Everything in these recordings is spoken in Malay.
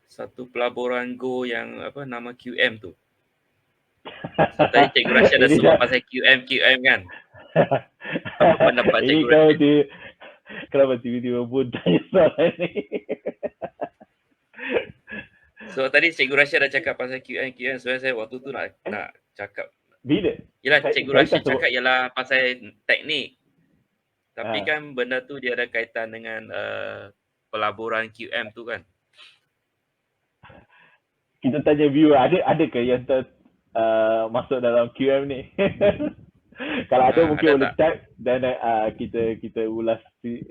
satu pelaburan Go yang apa nama QM tu. So tadi Cikgu Rasha dah Ini sebut dah. pasal QM kan. Apa pendapat Ini Cikgu kau Rasha? kenapa tiba-tiba pun tanya soalan ni? So tadi Cikgu Rasha dah cakap pasal QM. Sebenarnya saya waktu tu nak cakap. Bila? Yelah Cikgu Saya Rasha tak sebut. cakap ialah pasal teknik. Tapi Ha, kan benda tu dia ada kaitan dengan pelaburan QM tu kan. kita tanya viewer, ada ke yang masuk dalam QM ni? Kalau ada mungkin Ada boleh tak? type dan kita ulas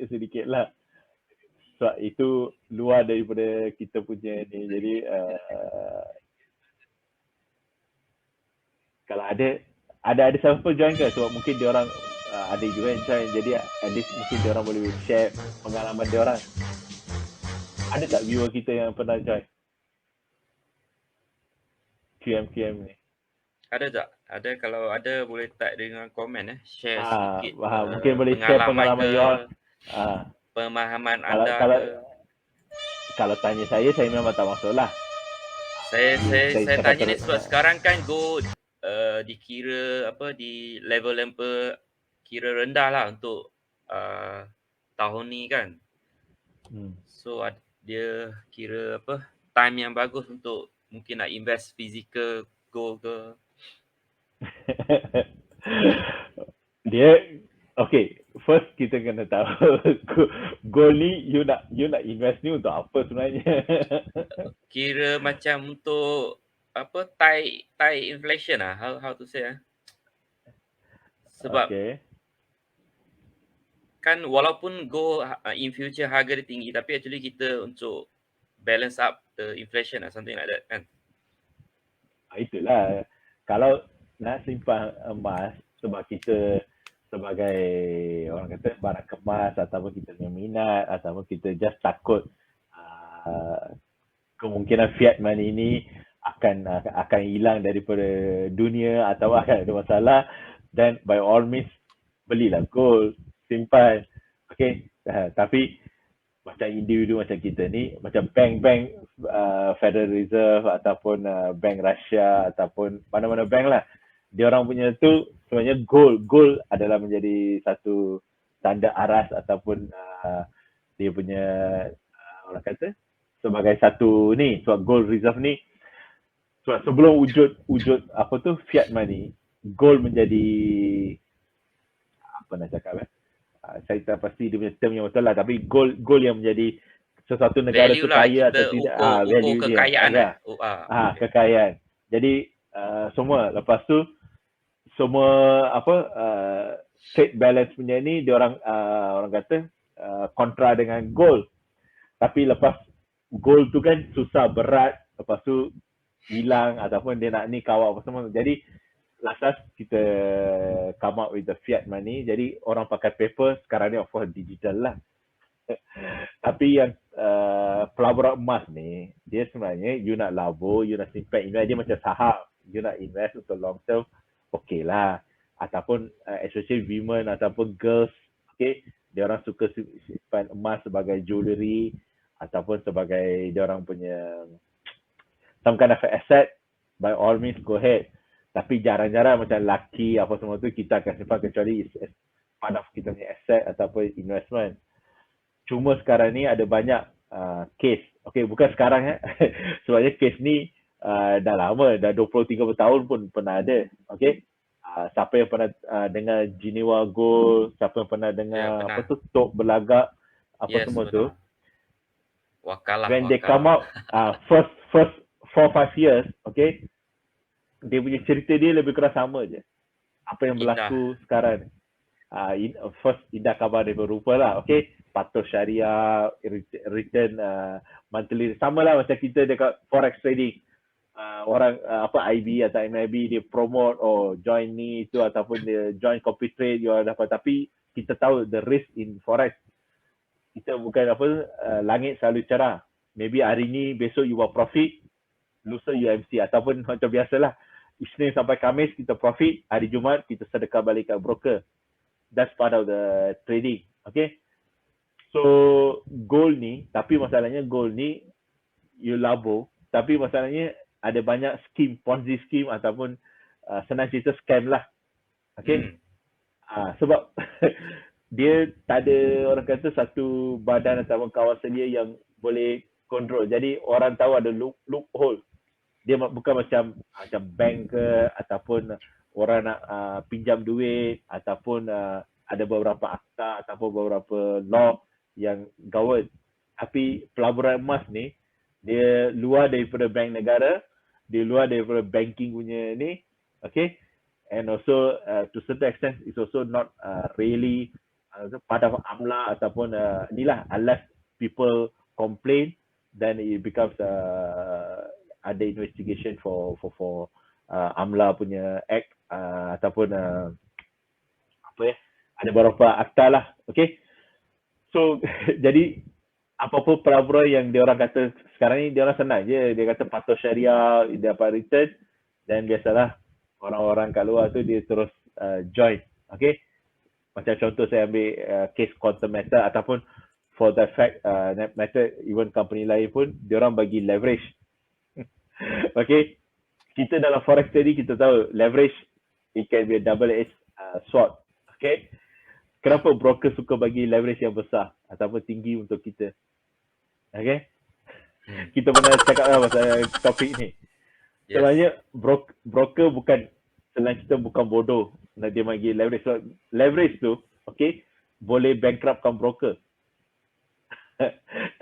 sedikit lah. Sebab itu luar daripada kita punya ni. Jadi kalau ada siapa join ke? Sebab mungkin dia orang ada juga yang join. Jadi at least mungkin dia orang boleh share pengalaman dia orang. Ada tak viewer kita yang pernah join QM ni? Ada tak? Ada, kalau ada boleh type dengan komen share sedikit Mungkin boleh share pengalaman pengalaman ke, you all. pemahaman Kalau anda kalau ke. kalau tanya saya memang tak masuk lah. Saya Cakap tanya ni terus. sebab sekarang kan Go dikira apa di level kira rendah lah untuk tahun ni kan. So dia kira apa time yang bagus untuk mungkin nak invest physical Go ke. Dia okay, first kita kena tahu goal ni you nak invest ni untuk apa sebenarnya? Kira macam untuk apa tie inflation lah, how to say sebab Okay. kan walaupun Go in future harga dia tinggi, tapi actually kita untuk balance up the inflation lah, something like that kan. Itulah, kalau nak simpan emas sebab kita sebagai orang kata barang kemas ataupun kita punya minat ataupun kita just takut kemungkinan fiat money ini akan hilang daripada dunia atau akan ada masalah, dan by all means belilah gold, simpan. Okay, tapi macam individu macam kita ni, macam bank-bank Federal Reserve ataupun bank Russia ataupun mana-mana bank lah, dia orang punya tu sebenarnya gold adalah menjadi satu tanda aras ataupun dia punya orang kata sebagai satu ni, sebab gold reserve ni, sebab sebelum wujud apa tu fiat money, gold menjadi apa nak cakap saya tak pasti dia punya term yang betul lah, tapi gold yang menjadi sesuatu negara Value tu lah, kaya atau kita tidak, ukur value dia kekayaan ada, okay. kekayaan. Jadi semua lepas tu semua apa trade balance punya ni dia orang orang kata kontra dengan gold. Tapi lepas gold tu kan susah, berat, lepas tu hilang ataupun dia nak ni kawal apa semua. Jadi last kita come up with the fiat money. Jadi orang pakai paper, sekarang ni of course digital lah. Tapi yang pelaburan emas ni, dia sebenarnya you nak labur, you nak simpan invest, dia macam saham. You nak invest untuk long term, okay lah. Ataupun especially women ataupun girls, okay, dia orang suka simpan emas sebagai jewelry ataupun sebagai dia orang punya some kind of asset, by all means go ahead. Tapi jarang-jarang macam laki apa semua tu kita akan simpan, kecuali it's part of kita punya asset ataupun investment. Cuma sekarang ni ada banyak case. Okay, bukan sekarang sebabnya case ni dah lama, dah 20-30 tahun pun pernah ada. Okay, siapa yang pernah dengar Geneva Gold, siapa yang pernah dengar apa tu tok belagak apa semua tu, when they come out first 4-5 years, okay, dia punya cerita dia lebih kurang sama je apa yang berlaku sekarang. First indah khabar daripada rupa lah, okay, patuh syariah, return monthly, sama lah macam kita dekat forex trading. Orang apa IB atau MIB dia promote join ni tu ataupun dia join copy trade, you dapat. Tapi kita tahu the risk in forex, kita bukan apa langit selalu cerah. Maybe hari ni besok you buat profit, lusa you MC, ataupun macam biasalah Isnin sampai Khamis kita profit, hari Jumaat kita sedekah balik ke broker. That's part of the trading. Okay, so gold ni, tapi masalahnya gold ni you labur, tapi masalahnya ada banyak skim, Ponzi scheme ataupun senang cerita scam lah. Okay. Sebab dia tak ada orang kata satu badan ataupun kawasan dia yang boleh kontrol. Jadi orang tahu ada loophole. Dia bukan macam bank ke ataupun orang nak pinjam duit ataupun ada beberapa akta ataupun beberapa law yang govern. Tapi pelaburan emas ni dia luar daripada bank negara, dia luar daripada banking punya ni, okay. And also to certain extent it's also not really part of AMLA ataupun inilah, unless people complain then it becomes ada investigation for AMLA punya act ataupun ada beberapa akta lah, okay. So jadi apa-apa pelaburan yang dia orang kata sekarang ni, dia orang senang je, dia kata patuh syariah, dia dapat return, dan biasalah orang-orang kat luar tu dia terus join, okay. Macam contoh saya ambil case quantum metal ataupun for the fact matter, even company lain pun dia orang bagi leverage. Okay, kita dalam forex tadi kita tahu leverage it can be a double-edged sword, okay. Kenapa broker suka bagi leverage yang besar ataupun tinggi untuk kita? Okay, kita pernah cakap lah pasal topik ni. Sebenarnya broker bukan, selain kita bukan bodoh nak dia bagi leverage. So, leverage tu, okay, boleh bankruptkan broker.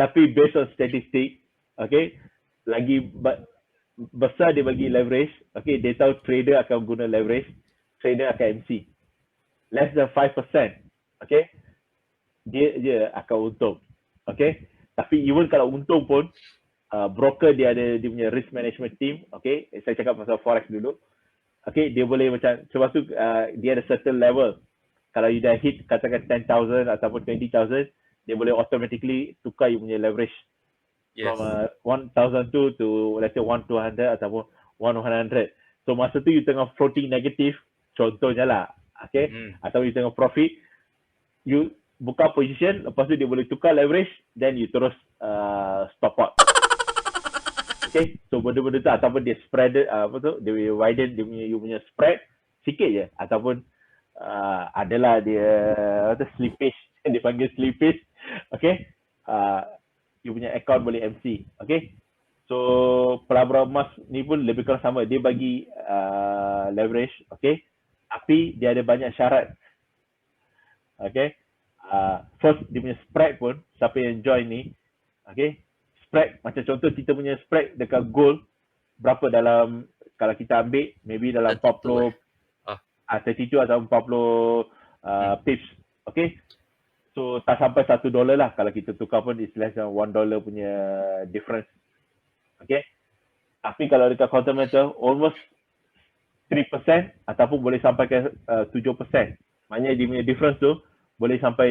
Tapi based on statistik, okay, lagi besar dia bagi leverage, okay, dia tahu trader akan guna leverage, trader akan MC. Less than 5%, okay, dia akan untung, okay. Tapi even kalau untung pun, broker dia ada dia punya risk management team, okay. Saya cakap pasal forex dulu, okay. Dia boleh macam, sebab tu dia ada certain level. Kalau you dah hit katakan 10,000 ataupun 20,000, dia boleh automatically tukar you punya leverage from 1,002 to let's say 1,200 ataupun 1,100. So masa tu you tengah floating negative, contohnya lah, okay, atau you tengah profit, you buka position, lepas tu dia boleh tukar leverage, then you terus stop out. Okay, so benda-benda tu ataupun dia spread dia widen you punya spread sikit je, ataupun adalah dia slippage, dia panggil slippage, okay. You punya account boleh MC, okay. So pelaburan emas ni pun lebih kurang sama, dia bagi leverage, okay, tapi dia ada banyak syarat, okay. First dia punya spread pun, siapa yang join ni, okay, spread macam contoh kita punya spread dekat gold berapa dalam, kalau kita ambil maybe dalam 40 32 atau 40 pips, okay. So tak sampai $1 lah, kalau kita tukar pun it's less than $1 punya difference, okay. Tapi kalau dekat quantum metal almost 3% ataupun boleh sampai ke 7%. Maknanya dia punya difference tu boleh sampai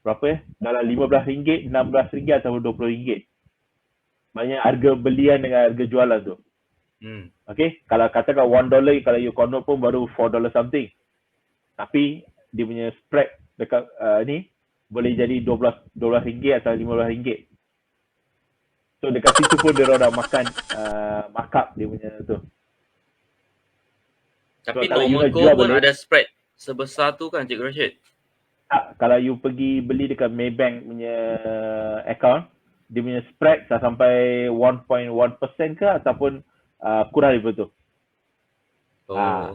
berapa dalam RM15, RM16 atau RM20. Maknanya harga belian dengan harga jualan tu. Okay, kalau katakan $1, kalau you convert pun baru $4 something. Tapi dia punya spread dekat ni boleh jadi RM12 atau RM15. So dekat situ pun dia orang dah makan markup dia punya tu. Tapi so, normal gold pun ada spread sebesar tu kan, Cik Rashid? Kalau you pergi beli dekat Maybank punya account, dia punya spread dah sampai 1.1% ke ataupun kurang daripada tu.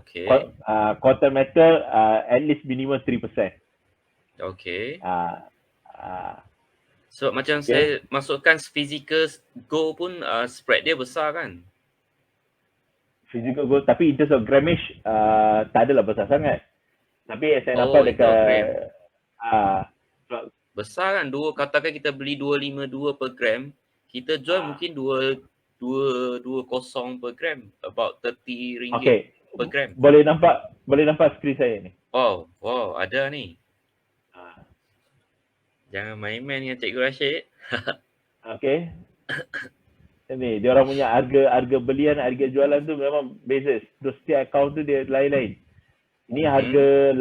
Okay. Quantum metal at least minimum 3%. Okay. So macam saya masukkan physical gold pun spread dia besar kan? Physical gold, tapi in terms of grammage tak adalah besar sangat. Tapi saya nampak dekat besar kan, katakan kita beli 252 per gram, kita jual mungkin 220 per gram, about RM30 per gram. Boleh nampak skrin saya ni. Wow, ada ni. Jangan main-main dengan Cikgu Rashid. Okay. Ni, dia orang punya harga belian, harga jualan tu memang beza. Setiap account tu dia lain-lain. Ini harga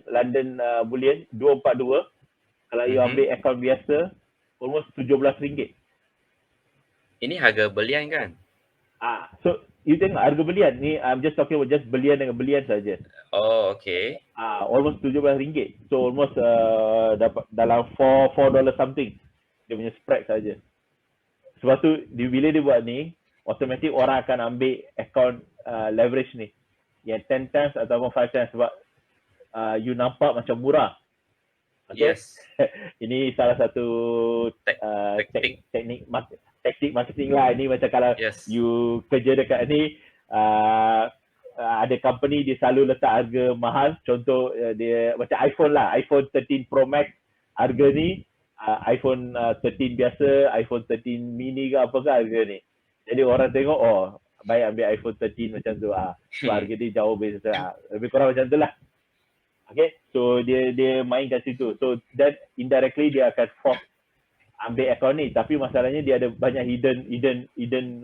London bullion 242. Kalau you ambil account biasa, almost RM17. Ini harga belian kan? So you tengok harga belian ni, I'm just talking about just belian dengan belian saja. Oh, okay. Almost RM17. So almost dapat dalam $4 something dia punya spread saja. Sebab tu bila dia buat ni, automatic orang akan ambil account leverage ni yang 10 times ataupun 5 times sebab you nampak macam murah. Okay? Yes. Ini salah satu teknik marketing lah. Ini macam kalau you kerja dekat ni, ada company dia selalu letak harga mahal. Contoh dia macam iPhone lah, iPhone 13 Pro Max harga ni, iPhone 13 biasa, iPhone 13 mini ke apa ke harga ni. Jadi orang tengok, oh baik ambil iPhone 13 macam tu. So harga dia jauh beza. Lebih kurang macam tu lah. Okay, so dia main kat situ. So that indirectly dia akan force ambil account ni. Tapi masalahnya dia ada banyak hidden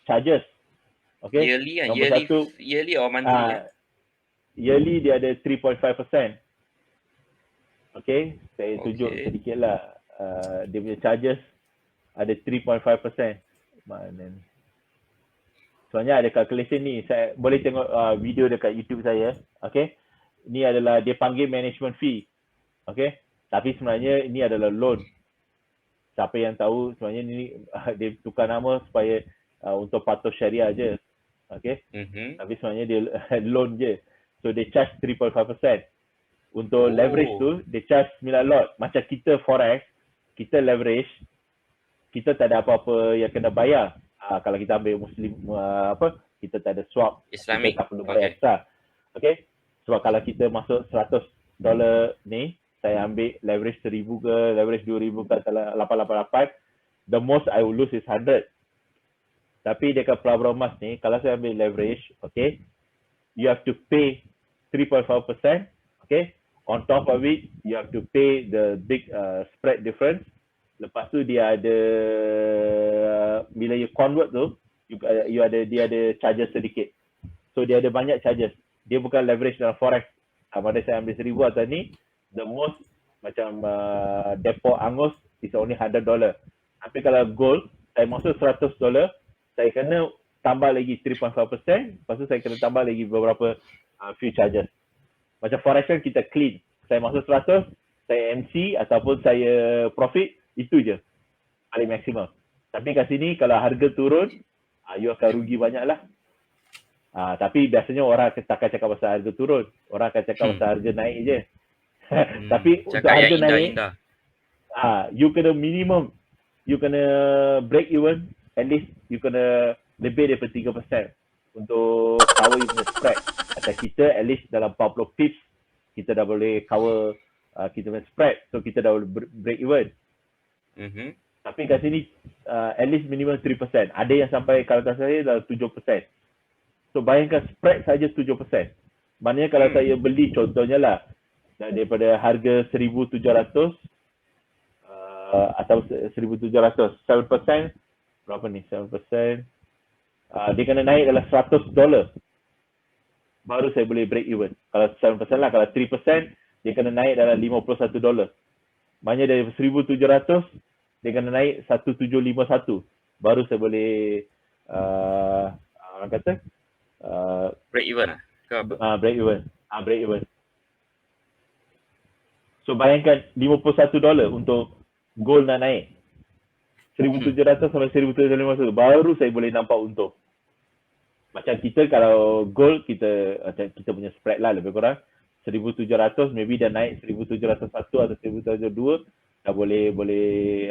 charges. Okay. Yearly or monthly? Yearly dia ada 3.5%. Okay, saya tunjuk sedikit lah. Dia punya charges ada 3.5%. Mana ni? Sebenarnya ada calculation ni. Saya boleh tengok video dekat YouTube saya. Okay. Ini adalah dia panggil management fee. Okay. Tapi sebenarnya ini adalah loan. Siapa yang tahu sebenarnya ni dia tukar nama supaya untuk patuh syariah je. Okay. Tapi sebenarnya dia loan je. So they charge 3.5%. Untuk leverage tu dia charge 9 lot. Macam kita forex, kita leverage, kita tak ada apa-apa yang kena bayar. Kalau kita ambil Muslim kita tak ada swap, Islamic, kita tak perlu bayar extra. Okay. Sebab kalau kita masuk $100 ni, saya ambil leverage 1000 ke, leverage 2000 ke, 888, the most I will lose is 100. Tapi dekat Pelabur Emas ni, kalau saya ambil leverage, okay, you have to pay 3.5%, okay. On top of it, you have to pay the big spread difference. Lepas tu dia ada, bila you convert tu, dia ada charges sedikit. So dia ada banyak charges. Dia bukan leverage dalam forex. Pada saya ambil 1000 atas ni, the most macam depo angus is only $100. Tapi kalau gold, saya masuk $100, saya kena tambah lagi 3.5%, lepas tu saya kena tambah lagi beberapa few charges. Macam forex kan kita clean. Saya masuk 100, saya MC ataupun saya profit, itu je. Paling maksimum. Tapi kat sini kalau harga turun, you akan rugi banyak lah. Tapi biasanya orang takkan cakap pasal harga turun. Orang akan cakap pasal harga naik je. Tapi untuk harga naik, you kena minimum, you kena break even, at least you kena lebih daripada 3% untuk cover you punya spread. Atau kita at least dalam 40 pips, kita dah boleh cover kita punya spread. So kita dah boleh break even. Tapi kat sini at least minimum 3%. Ada yang sampai kalau tak saya dalam 7%. So bayangkan spread saja 7%. Maknanya kalau saya beli contohnya lah daripada harga 1,700 atau 1,700, 7%, berapa ni 7%, dia kena naik dalam $100 baru saya boleh break even. Kalau 7% lah, kalau 3% dia kena naik dalam $51. Maknanya dari 1,700 dia kena naik 1,751 baru saya boleh orang kata break even lah ke apa? Break even. Break even. So bayangkan $51 untuk gold nak naik. 1,700 sampai 1,750 baru saya boleh nampak untung. Macam kita kalau gold kita punya spread lah lebih kurang 1,700, maybe dah naik 1,701 atau 1,702, dah boleh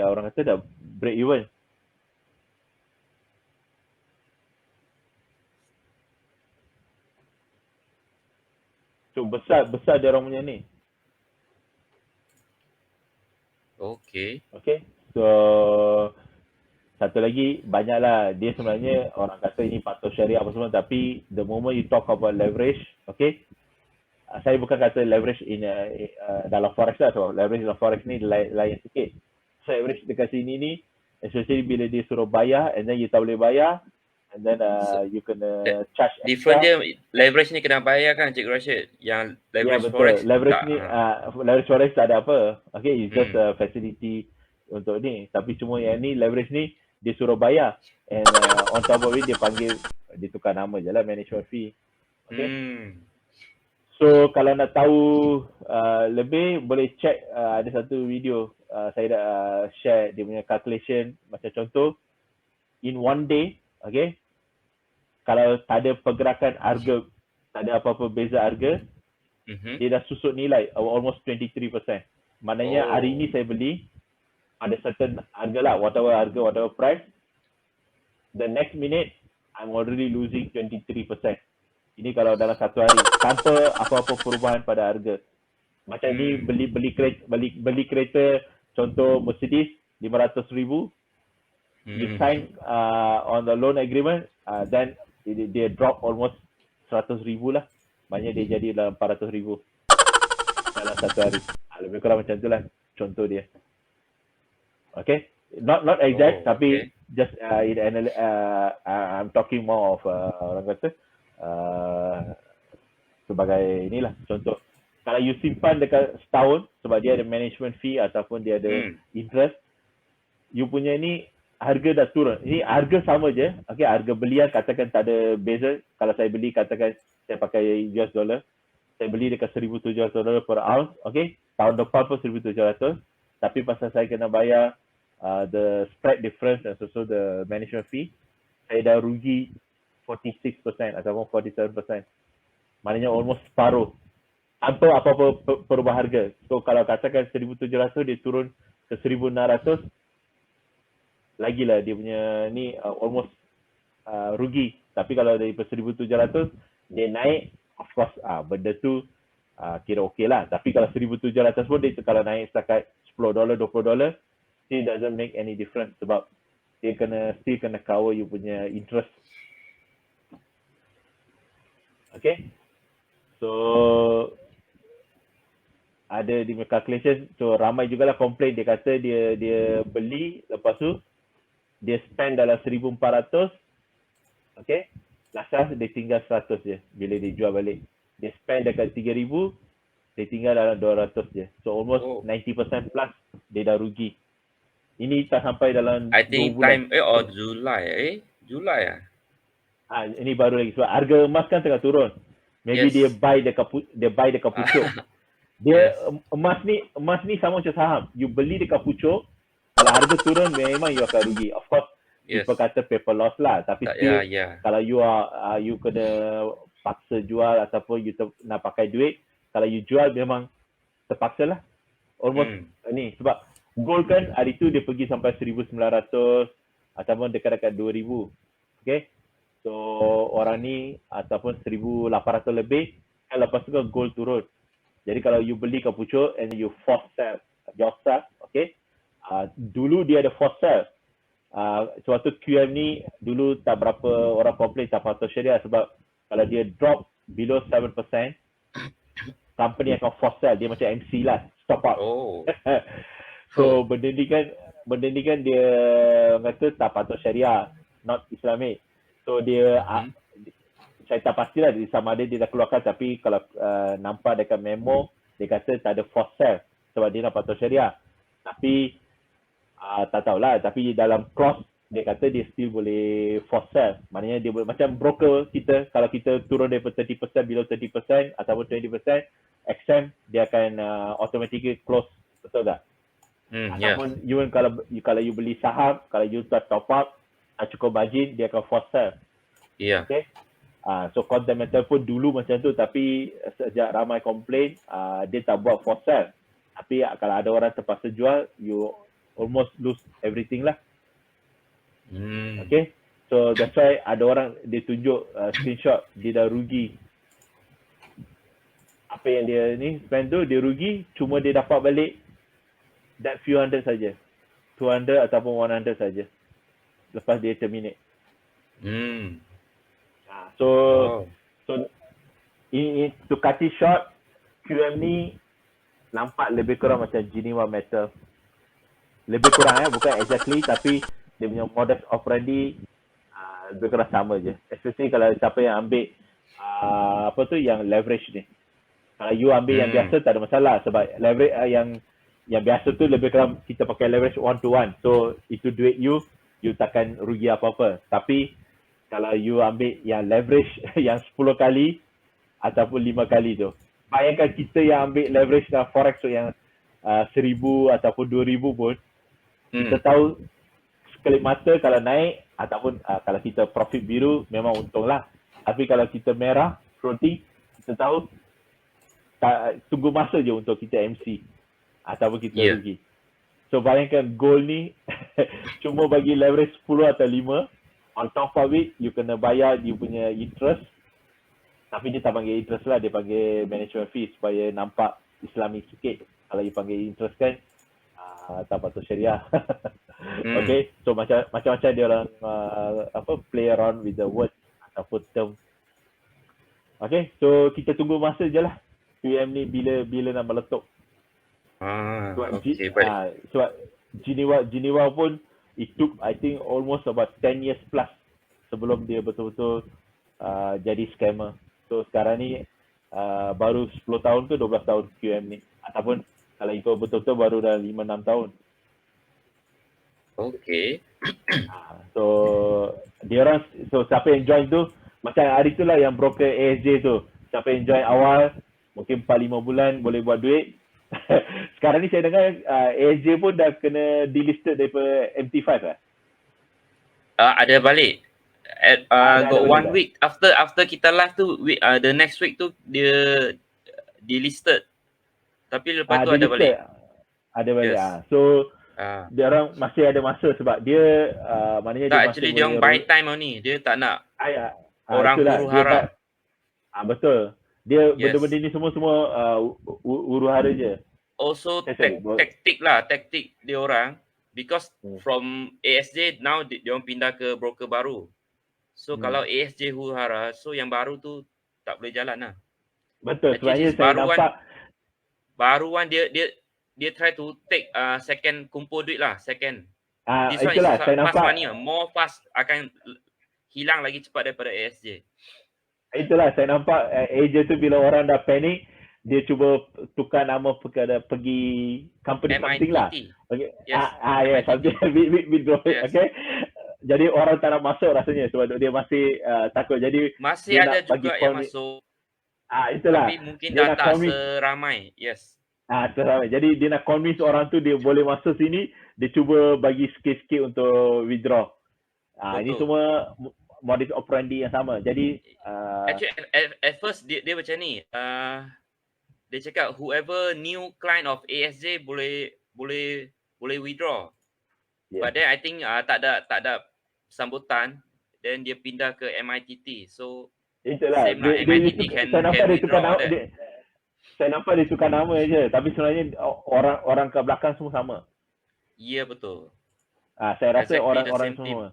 orang kata dah break even. So besar dia orang punya ni. Okay. So satu lagi banyaklah dia sebenarnya orang kata ini patuh syariah apa semua, tapi the moment you talk about leverage, okay, saya bukan kata leverage dalam forex lah, so leverage dalam forex ni lain sikit. So leverage dekat sini ni, especially bila dia suruh bayar and then you tak boleh bayar, and then you kena charge extra. Different dia, leverage ni kena bayar kan Cik Rashid? Yang leverage forex leverage tak, ni leverage forex tak ada apa. Okay, it's just a facility untuk ni. Tapi cuma yang ni leverage ni dia suruh bayar. And on top of it, dia tukar nama je lah, management fee. Okay. So kalau nak tahu lebih, boleh check ada satu video saya dah share dia punya calculation. Macam contoh, in one day, okay, kalau tak ada pergerakan harga, tak ada apa-apa beza harga, dia dah susut nilai almost 23%. Maknanya hari ini saya beli ada certain harga lah, whatever harga, whatever price, the next minute I'm already losing 23%. Ini kalau dalam satu hari tanpa apa-apa perubahan pada harga. Macam ni beli kereta contoh Mercedes 500,000, you sign on the loan agreement, then dia drop almost 100,000 lah. Maknanya dia jadi dalam 400,000 dalam satu hari. Lebih kurang macam tu lah contoh dia. Okay, not exact, tapi just I'm talking more of orang kata sebagai inilah contoh. Kalau you simpan dekat setahun sebab dia ada management fee ataupun dia ada interest, you punya ni harga dah turun. Ini harga sama je. Okay, harga belian katakan tak ada beza. Kalau saya beli, katakan saya pakai US dollar, saya beli dekat $1,700 per ounce. Okay, tahun depan pun 1,700. Tapi pasal saya kena bayar the spread difference and also the management fee, saya dah rugi 46% ataupun 47%. Maknanya almost separuh tanpa apa-apa perubahan harga. So kalau katakan 1,700 dia turun ke 1,600, lagilah dia punya ni almost rugi. Tapi kalau dari 1,700 dia naik, of course benda tu kira okey lah. Tapi kalau 1,700 pun dia kalau naik setakat $10, $20, it doesn't make any difference sebab dia still kena cover you punya interest. Okay, so ada di calculation. So ramai jugalah komplain, dia kata dia beli, lepas tu dia spend dalam 1,400, okay, last dia tinggal 100 je bila dia jual balik. Dia spend dekat 3,000, dia tinggal dalam 200 je. So almost 90% plus dia dah rugi. Ini tak sampai dalam I think 2 bulan. Julai ini baru lagi sebab harga emas kan tengah turun. Maybe dia buy dekat pucuk. Dia emas ni sama macam saham. You beli dekat pucuk, kalau harga turun memang you akan rugi. Of course, people kata paper loss lah, tapi still kalau you kena paksa jual ataupun you nak pakai duit, kalau you jual memang terpaksa lah. Almost ni sebab gold kan hari tu dia pergi sampai 1,900 ataupun dekat-dekat 2,000. Okay, so orang ni ataupun 1,800 lebih, kan lepas tu kan gold turun. Jadi kalau you beli kat pucuk and you force sell yourself, okay, dulu dia ada force sell. Suatu QM ni dulu tak berapa orang komplain, tak patut syariah sebab kalau dia drop below 7%, company akan force sell. Dia macam MC lah, stop out. So benda ni kan dia kata tak patut syariah, not Islamic. So dia saya tak pastilah sama ada dia dah keluarkan, tapi kalau nampak dekat memo dia kata tak ada force sell sebab dia nak patut syariah. Tapi tak tahulah, tapi dalam clause dia kata dia still boleh force sell. Maknanya dia boleh macam broker kita, kalau kita turun daripada 30%, below 30% ataupun 20%, XM dia akan automatically close, betul tak? Ataupun even kalau you beli saham, kalau you tak top up cukup margin, dia akan force sell. Okay. So Continental pun dulu macam tu, tapi sejak ramai komplain, dia tak buat force sell. Tapi kalau ada orang terpaksa jual, you almost lose everything lah. Okay, so that's why ada orang dia tunjuk screenshot, dia dah rugi. Apa yang dia ni spend tu, dia rugi, cuma dia dapat balik that few hundred saja, 200 ataupun 100 saja lepas dia terminate. So ini to cut it short, QM ni nampak lebih kurang macam Geneva Metal. Lebih kurang bukan exactly, tapi dia punya modus operandi lebih kurang sama je. Especially kalau siapa yang ambil yang leverage ni. Kalau you ambil yang biasa tak ada masalah sebab leverage yang biasa tu lebih kurang kita pakai leverage 1 to 1. So itu duit you you takkan rugi apa-apa. Tapi kalau you ambil yang leverage yang 10 kali ataupun 5 kali tu, bayangkan kita yang ambil leverage dalam forex tu yang 1,000 ataupun 2,000 pun, kita tahu sekelip mata kalau naik ataupun kalau kita profit biru memang untung lah. Tapi kalau kita merah, floating, kita tahu tunggu masa je untuk kita MC ataupun kita rugi. So bayangkan gold ni cuma bagi leverage 10 atau 5. On top of it, you kena bayar dia punya interest. Tapi dia tak panggil interest lah, dia panggil management fee supaya nampak Islamic sikit. Kalau you panggil interest kan, tak patut syariah. Okay, so macam-macam dia orang play around with the word ataupun term. Okay, so kita tunggu masa je lah QM ni bila nak meletup. Okay, baik. Sebab Geneva pun it took I think almost about 10 years plus sebelum dia betul-betul jadi scammer. So sekarang ni baru 10 tahun ke 12 tahun QM ni, ataupun kalau ikut betul-betul baru dah 5-6 tahun. Okay. So dia orang, so siapa yang join tu, macam hari tu lah yang broker ASJ tu, siapa yang join awal mungkin 4-5 bulan boleh buat duit. Sekarang ni saya dengar ASJ pun dah kena delisted daripada MT5 lah. Ada balik. Got 1 week after kita live tu, the next week tu dia delisted. Tapi lepas tu ada balik. Ada balik. Yes. So dia orang masih ada masa sebab dia maknanya tak, dia actually dia orang buy time ni. Dia tak nak orang huru-hara. Betul. Dia benda-benda ni semua huru-hara je. Also taktik dia orang, because from ASJ now dia orang pindah ke broker baru. So kalau ASJ huru-hara, so yang baru tu tak boleh jalan lah. Betul. Sebenarnya saya nampak baruan dia try to take second, kumpul duit lah, second. This one itulah, is saya fast nampak money lah. More fast, akan hilang lagi cepat daripada ASJ. Itulah, saya nampak agent tu bila orang dah panik, dia cuba tukar nama pergi company something lah. Okay. Yes, something withdraw. Yes. Okay. Jadi orang tak nak masuk rasanya sebab dia masih takut. Jadi masih ada juga yang masuk. Itulah. Tapi mungkin dah tak seramai. Yes. Seramai. Jadi dia nak convince orang tu dia boleh masuk sini, dia cuba bagi sikit-sikit untuk withdraw. Ini semua modus operandi yang sama. Jadi actually at first dia macam ni. Dia cakap whoever new client of ASJ boleh withdraw. Yeah. But then I think tak ada sambutan, then dia pindah ke MITT. So itulah. MITT can withdraw. Saya nampak dia tukar nama je, tapi sebenarnya orang kat belakang semua sama. Ya, betul. Saya rasa orang-orang semua.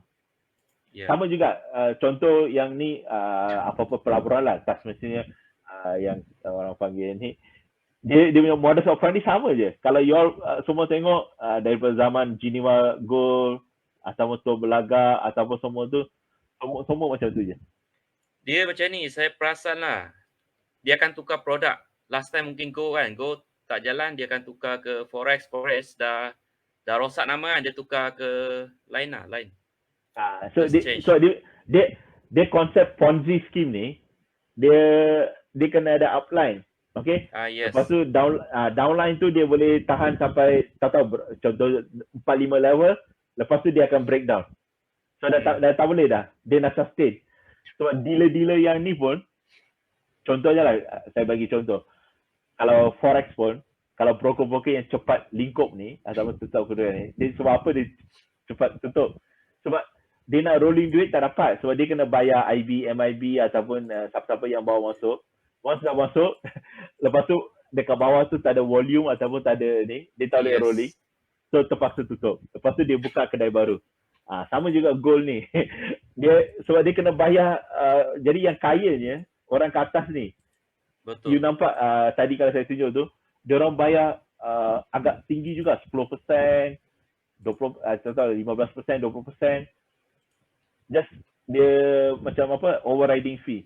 Yeah. Sama juga contoh yang ni apa-apa pelaburan lah, tak semestinya yang orang panggil ni. Dia punya modus operandi sama je. Kalau you all semua tengok daripada zaman Geneva Gold ataupun Tua Belaga ataupun semua tu, semua macam tu je. Dia macam ni, saya perasan lah. Dia akan tukar produk. Last time mungkin Go tak jalan, dia akan tukar ke Forex dah rosak nama kan, dia tukar ke lain. So dia konsep Ponzi scheme ni, dia kena ada upline. Okay? Yes. Lepas tu downline tu dia boleh tahan sampai tahu contoh 4-5 level, lepas tu dia akan breakdown. So dah tak boleh dah. Dia nak sustain. Sebab dealer-dealer yang ni pun, contohnya lah, saya bagi contoh. Kalau Forex pun, kalau broker-broker yang cepat lingkup ni, ataupun tutup kedua ni, sebab apa dia cepat tutup? Sebab dia nak rolling duit tak dapat. Sebab dia kena bayar IB, MIB ataupun siapa-siapa yang bawa masuk. Once dah masuk, lepas tu dekat bawah tu tak ada volume ataupun tak ada ni, dia tak boleh rolling. So terpaksa tutup. Lepas tu dia buka kedai baru. Sama juga gold ni. Sebab dia kena bayar, jadi yang kayanya, orang ke atas ni. Betul. You nampak tadi kalau saya tunjuk tu, dia orang bayar agak tinggi juga, 10%, 20%, 15%, 20%. Just dia macam apa, overriding fee.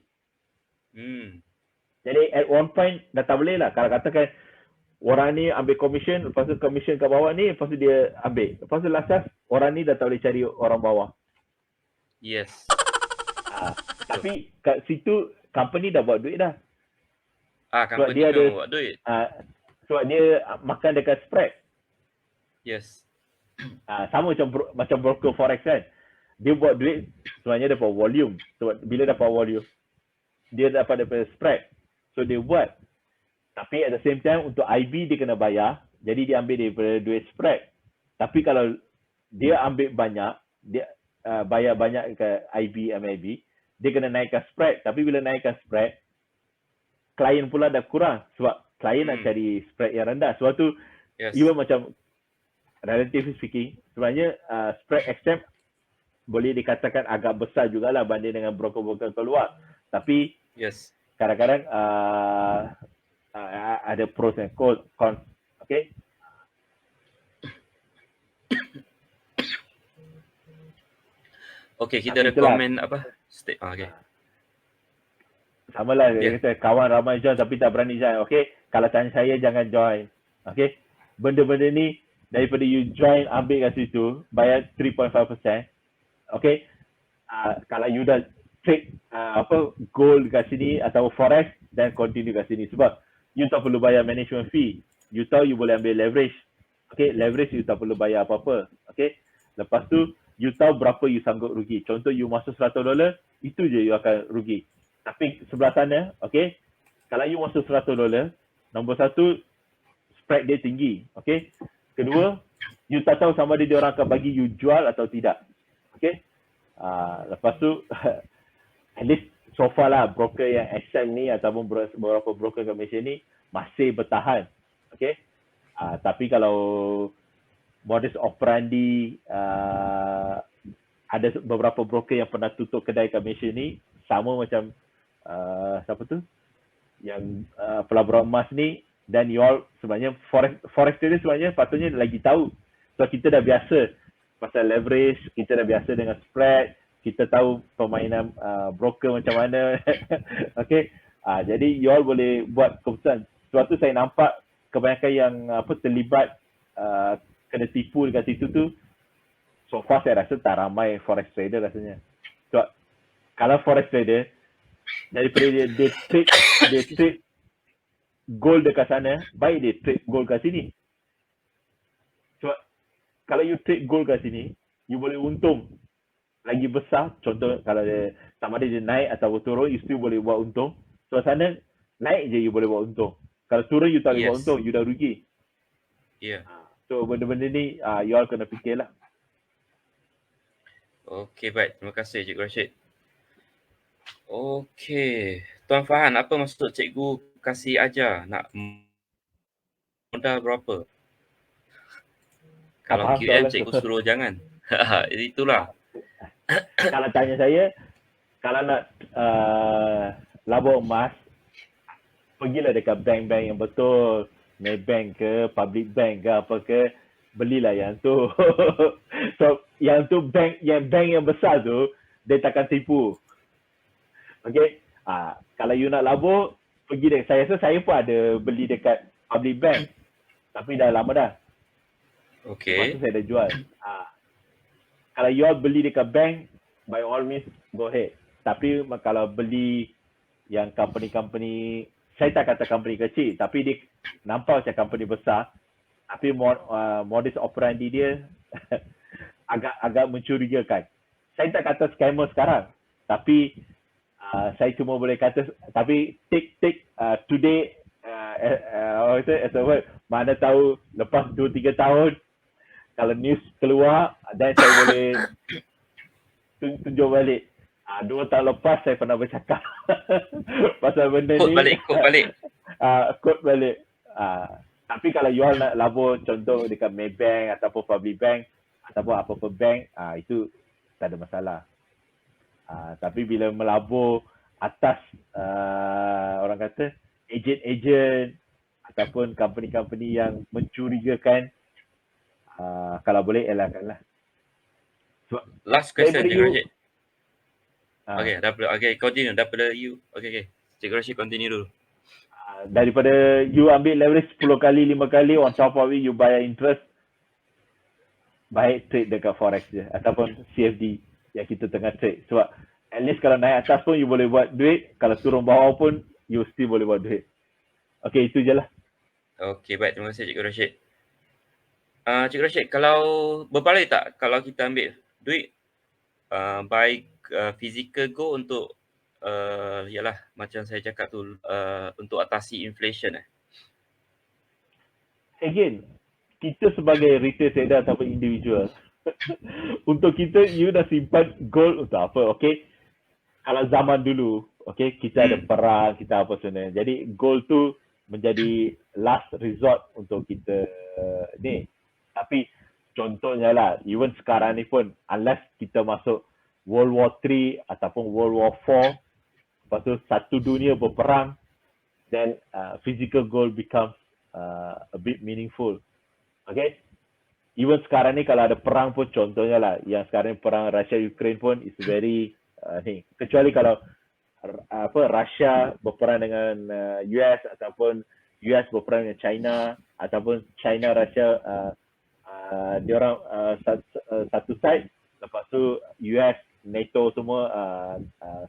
Jadi at one point dah tak boleh lah. Kalau katakan orang ni ambil commission, lepas tu commission kat bawah ni, lepas tu dia ambil. Lepas tu last orang ni dah tak boleh cari orang bawah. Yes. Tapi kat situ company dah buat duit dah. Company dia memang buat duit. Sebab dia makan dekat spread. Yes. Sama macam broker forex kan. Dia buat duit sebenarnya dapat volume. Sebab bila dapat volume, dia dapat daripada spread. So dia buat. Tapi at the same time untuk IB dia kena bayar. Jadi dia ambil daripada duit spread. Tapi kalau dia ambil banyak, dia bayar banyak ke IB, MIB, dia kena naikkan spread. Tapi bila naikkan spread, klien pula dah kurang. Sebab klien nak cari spread yang rendah. Sebab tu, even macam relatively speaking, sebenarnya spread XM boleh dikatakan agak besar jugalah banding dengan broker-broker keluar. Tapi kadang-kadang ada pros and cons. Okay? Okay, kita recommend apa? Okay. Sama lah, dia kata kawan ramai join tapi tak berani join. Okay? Kalau tanya saya, jangan join. Okay? Benda-benda ni, daripada you join, ambil kat situ, bayar 3.5%. Okay? Kalau you dah trade gold kat sini atau forex, dan continue kat sini. Sebab you tak perlu bayar management fee. You tahu you boleh ambil leverage. Okay? Leverage you tak perlu bayar apa-apa. Okay? Lepas tu, you tahu berapa you sanggup rugi. Contoh you masuk $100, itu je you akan rugi. Tapi sebelah sana, okay, kalau you masuk $100, nombor satu, spread dia tinggi. Okay? Kedua, you tak tahu sama ada dia orang akan bagi you jual atau tidak. Okay? Lepas tu, at least so far lah, broker yang XM ni ataupun beberapa broker kat Malaysia ni masih bertahan. Okay? Tapi kalau modus operandi, ada beberapa broker yang pernah tutup kedai kat Malaysia ni, sama macam siapa tu? Yang pelaburan emas ni, dan you all sebenarnya forex trader sebenarnya patutnya lagi tahu. So kita dah biasa pasal leverage, kita dah biasa dengan spread, kita tahu permainan broker macam mana. Okay? Jadi you all boleh buat keputusan. Sebab tu saya nampak kebanyakan yang terlibat kena tipu dekat situ tu, so far saya rasa tak ramai forex trader rasanya. Sebab kalau forex trader, daripada dia trade gold dekat sana, baik dia trade gold kat sini. Sebab kalau you trade gold kat sini, you boleh untung lagi besar. Contoh kalau dia sama ada dia naik atau turun, you still boleh buat untung. So sana naik je you boleh buat untung. Kalau turun you tak boleh buat untung, you dah rugi. So benda-benda ni you all kena fikirlah. Okay, baik. Terima kasih Cikgu Rashid. Okay. Tuan Fahan, apa maksud cikgu kasih ajar? Nak modal berapa? Kalau QM cikgu suruh jangan. Itulah. Kalau tanya saya, kalau nak labur emas, pergilah dekat bank-bank yang betul. Maybank ke, public bank ke, apa ke, belilah yang tu. So, yang tu bank yang besar tu, dia takkan tipu. Okay? Kalau you nak labur, pergi dekat, saya rasa saya pun ada beli dekat public bank. Tapi dah lama dah. Okay. Lepas tu saya dah jual. Kalau you all beli dekat bank, by all means, go ahead. Tapi kalau beli yang company-company, saya tak kata company kecil, tapi dia nampak macam company besar, tapi modus operandi dia agak mencurigakan. Saya tak kata scammer sekarang, tapi saya cuma boleh kata, tapi take today as a word, mana tahu lepas 2-3 tahun kalau news keluar, dan saya boleh tunjuk balik. 2 tahun lepas saya pernah bercakap pasal benda Quote ni. Quote balik. Quote balik. Tapi kalau you all nak labur contoh dekat Maybank ataupun public bank ataupun apa-apa bank, itu tak ada masalah. Tapi bila melabur atas orang kata ejen-ejen ataupun company-company yang mencurigakan, kalau boleh elakkanlah. Last question, Cikgu Rashid. Okay, continue. Daripada you. Okay. Cikgu Rashid continue dulu. Daripada you ambil leverage 10 kali, 5 kali, on top of it you bayar interest, baik trade dekat forex je ataupun CFD yang kita tengah trade. Sebab at least kalau naik atas pun you boleh buat duit, kalau turun bawah pun you still boleh buat duit. Okay, itu je lah. Okay, baik. Terima kasih Cikgu Rashid. Cikgu Rashid, kalau berbalik tak kalau kita ambil duit by physical gold untuk yalah macam saya cakap tu untuk atasi inflation Again, kita sebagai retail trader ataupun individual untuk kita, you dah simpan gold untuk apa? Okay, kalau zaman dulu, okay, kita ada perang, kita apa sebenarnya. Jadi gold tu menjadi last resort untuk kita ni. Tapi contohnya lah, even sekarang ni pun, unless kita masuk World War 3 ataupun World War 4, lepas tu satu dunia berperang, then physical gold becomes a bit meaningful. Okay? Even sekarang ni kalau ada perang pun, contohnya lah, yang sekarang ni perang Russia-Ukraine pun is very ni. Kecuali kalau Russia berperang dengan US ataupun US berperang dengan China ataupun China Russia diorang satu side, lepas tu US NATO semua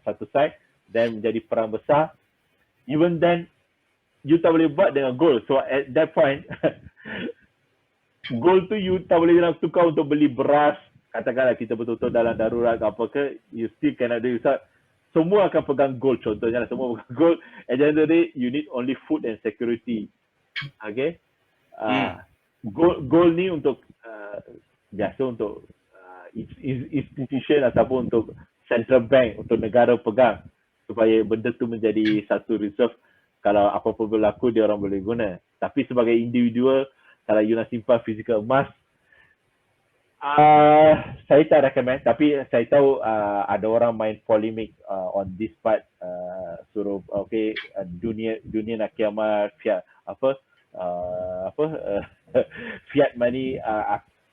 satu side, then menjadi perang besar. Even then you tak boleh buat dengan gold. So at that point gold tu you tak boleh nak tukar untuk beli beras, katakanlah kita betul-betul dalam darurat ke apa ke, you still cannot do that. Semua akan pegang gold, contohnya lah, semua pegang gold. At the end of the day, you need only food and security. Okay? Gold ni untuk biasa untuk institution ataupun untuk central bank, untuk negara pegang, supaya benda tu menjadi satu reserve. Kalau apa-apa berlaku, dia orang boleh guna. Tapi sebagai individual, kalau you nak simpan fizikal emas, saya tak recommend, tapi saya tahu ada orang main polemik on this part, suruh okay, dunia nak kiamat, fiat fiat money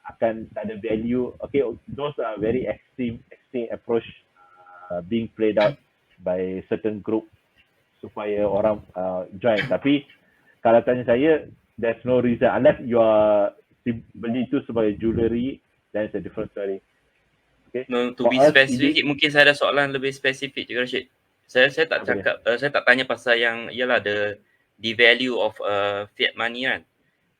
akan tak ada value. Okay, those are very extreme approach being played out by certain group supaya orang join. Tapi kalau tanya saya, there's no reason unless you are beli tu sebagai jewelry, then it's a different story. Okay. No, to be specific, mungkin saya ada soalan lebih spesifik Cikgu Rashid. Saya tak cakap, saya tak tanya pasal yang ialah the value of fiat money kan.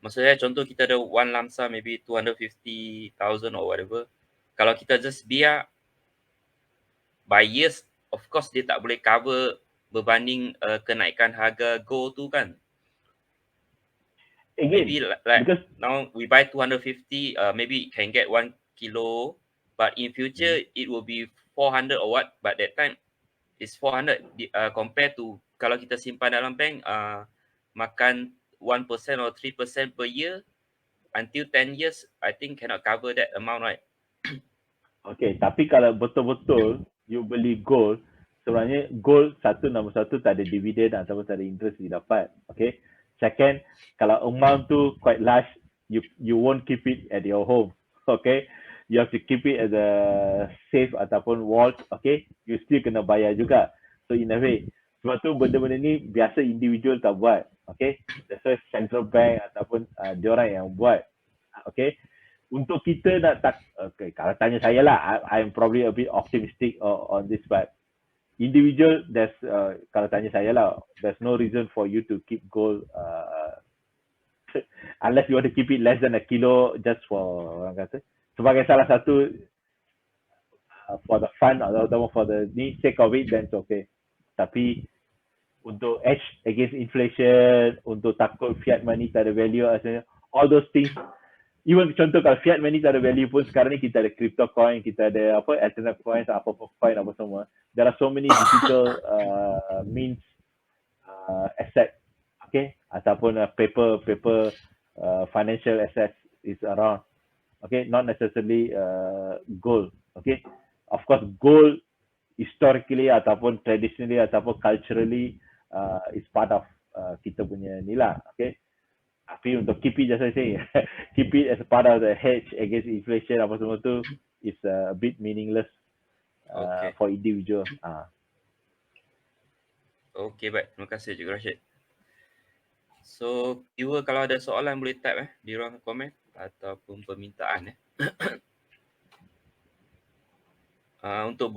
Maksud saya contoh kita ada one lump sum maybe 250,000 or whatever. Kalau kita just biar by years, of course dia tak boleh cover berbanding kenaikan harga gold tu kan. Again, maybe like now we buy 250, maybe can get 1 kilo, but in future it will be 400 or what, but that time it's 400 compared to kalau kita simpan dalam bank makan 1% or 3% per year until 10 years, I think cannot cover that amount, right? Okay, tapi kalau betul-betul you beli gold, sebenarnya gold nombor satu tak ada dividen ataupun tak ada interest didapat. Okay. Second, kalau amount tu quite large, you won't keep it at your home. Okay. You have to keep it as a safe ataupun vault. Okay. You still kena bayar juga. So in a way, sebab tu benda-benda ni biasa individual tak buat. Okay. That's why central bank ataupun diorang yang buat. Okay. Untuk kita nak okay, kalau tanya saya lah, I'm probably a bit optimistic on this part. Individual, there's kalau tanya saya lah, there's no reason for you to keep gold unless you want to keep it less than a kilo just for orang kata sebagai salah satu for the fun atau for the sake of it, then it's okay. Tapi untuk edge against inflation, untuk takut fiat money tak ada value, all those things. Even contoh kalau fiat money tak ada value pun, sekarang ni kita ada crypto coin, kita ada alternate coins, apa-apa coin, apa semua. There are so many digital means asset, okay, ataupun paper financial assets is around, okay, not necessarily gold, okay. Of course, gold historically ataupun traditionally ataupun culturally is part of kita punya ni lah, okay. Tapi untuk keep it, just I say, keep it as a part of the hedge against inflation apa semua tu is a bit meaningless for individual. Okay, baik. Terima kasih Cikgu Rashid. So, viewer kalau ada soalan boleh type di ruang komen ataupun permintaan. Untuk